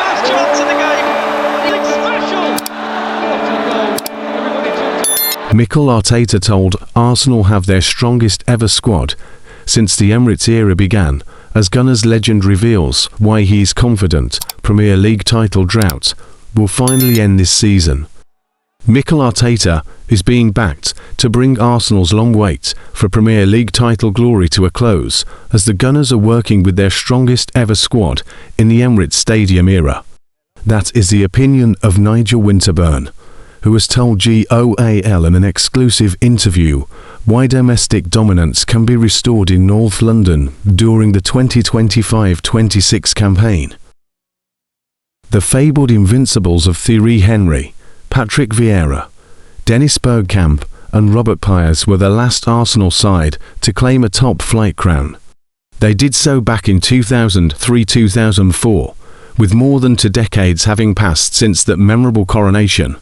first chance of the game. It's special. What a goal. Everybody talks. Mikel Arteta told Arsenal have their strongest ever squad since the Emirates era began, as Gunners legend reveals why he's confident Premier League title drought will finally end this season. Mikel Arteta is being backed to bring Arsenal's long wait for Premier League title glory to a close, as the Gunners are working with their strongest ever squad in the Emirates Stadium era. That is the opinion of Nigel Winterburn, who has told GOAL in an exclusive interview why domestic dominance can be restored in North London during the 2025-26 campaign. The fabled invincibles of Thierry Henry, Patrick Vieira, Dennis Bergkamp and Robert Pires were the last Arsenal side to claim a top-flight crown. They did so back in 2003-2004, with more than 2 decades having passed since that memorable coronation.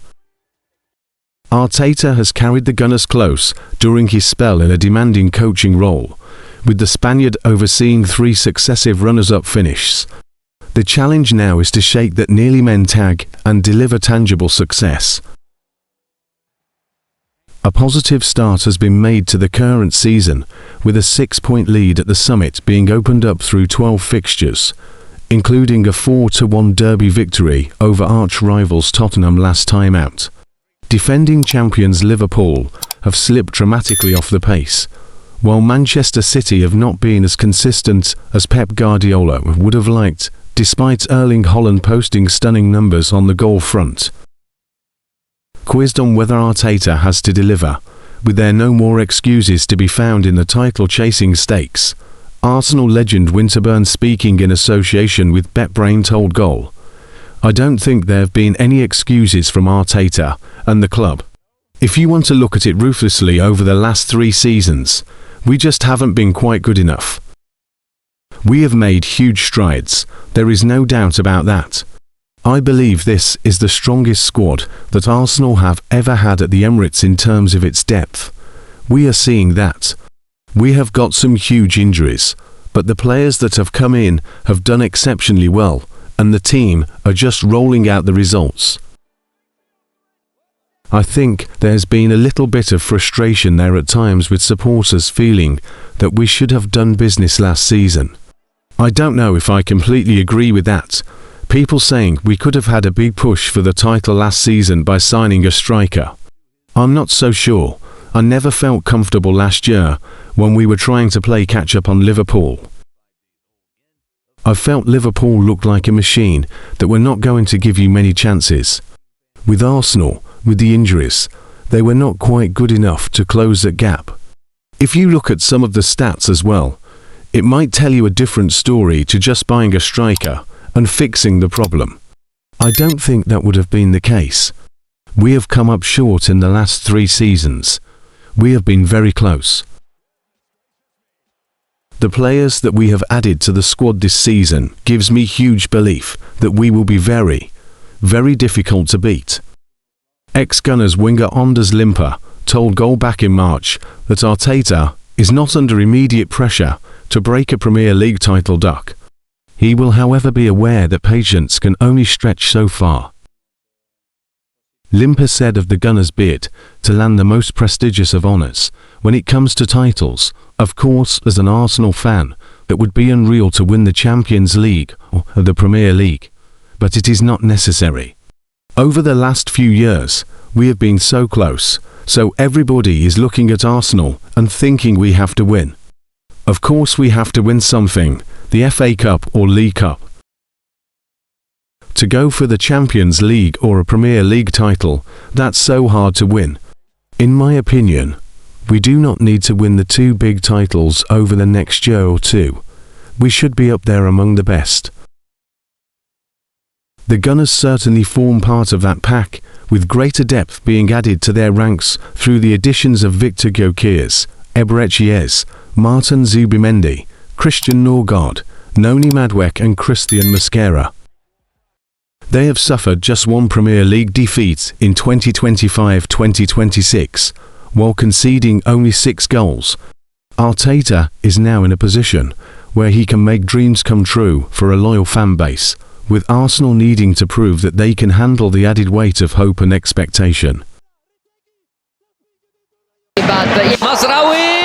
Arteta has carried the Gunners close during his spell in a demanding coaching role, with the Spaniard overseeing 3 successive runners-up finishes. The challenge now is to shake that nearly mentag and deliver tangible success. A positive start has been made to the current season, with a 6-point lead at the summit being opened up through 12 fixtures, including a 4-1 derby victory over arch-rivals Tottenham last time out. Defending champions Liverpool have slipped dramatically off the pace, while Manchester City have not been as consistent as Pep Guardiola would have liked, despite Erling Haaland posting stunning numbers on the goal front. Quizzed on whether Arteta has to deliver, with there no more excuses to be found in the title-chasing stakes, Arsenal legend Winterburn, speaking in association with BetBrain, told Goal, "I don't think there have been any excuses from Arteta and the club. If you want to look at it ruthlessly over the last 3 seasons, we just haven't been quite good enough. We have made huge strides, there is no doubt about that. I believe this is the strongest squad that Arsenal have ever had at the Emirates in terms of its depth. We are seeing that. We have got some huge injuries, but the players that have come in have done exceptionally well, and the team are just rolling out the results. I think there's been a little bit of frustration there at times, with supporters feeling that we should have done business last season. I don't know if I completely agree with that. People saying we could have had a big push for the title last season by signing a striker. I'm not so sure. I never felt comfortable last year when we were trying to play catch-up on Liverpool. I felt Liverpool looked like a machine that were not going to give you many chances. With Arsenal, with the injuries, they were not quite good enough to close that gap. If you look at some of the stats as well, it might tell you a different story to just buying a striker and fixing the problem. I don't think that would have been the case. We have come up short in the last 3 seasons. We have been very close. The players that we have added to the squad this season gives me huge belief that we will be very, very difficult to beat." Ex-Gunners winger Anders Limper told Goal back in March that Arteta is not under immediate pressure to break a Premier League title duck. He will, however, be aware that patience can only stretch so far. Limper said of the Gunners' bid to land the most prestigious of honours when it comes to titles, "Of course, as an Arsenal fan, it would be unreal to win the Champions League or the Premier League, but it is not necessary. Over the last few years, we have been so close, so everybody is looking at Arsenal and thinking we have to win. Of course we have to win something, the FA Cup or League Cup. To go for the Champions League or a Premier League title, that's so hard to win. In my opinion, we do not need to win the 2 big titles over the next year or 2. We should be up there among the best." The Gunners certainly form part of that pack, with greater depth being added to their ranks through the additions of Victor Gyökeres, Eberechies, Martin Zubimendi, Christian Norgard, Noni Madueke and Christian Mosquera. They have suffered just 1 Premier League defeat in 2025-2026, while conceding only 6 goals. Arteta is now in a position where he can make dreams come true for a loyal fan base, with Arsenal needing to prove that they can handle the added weight of hope and expectation. Mazraoui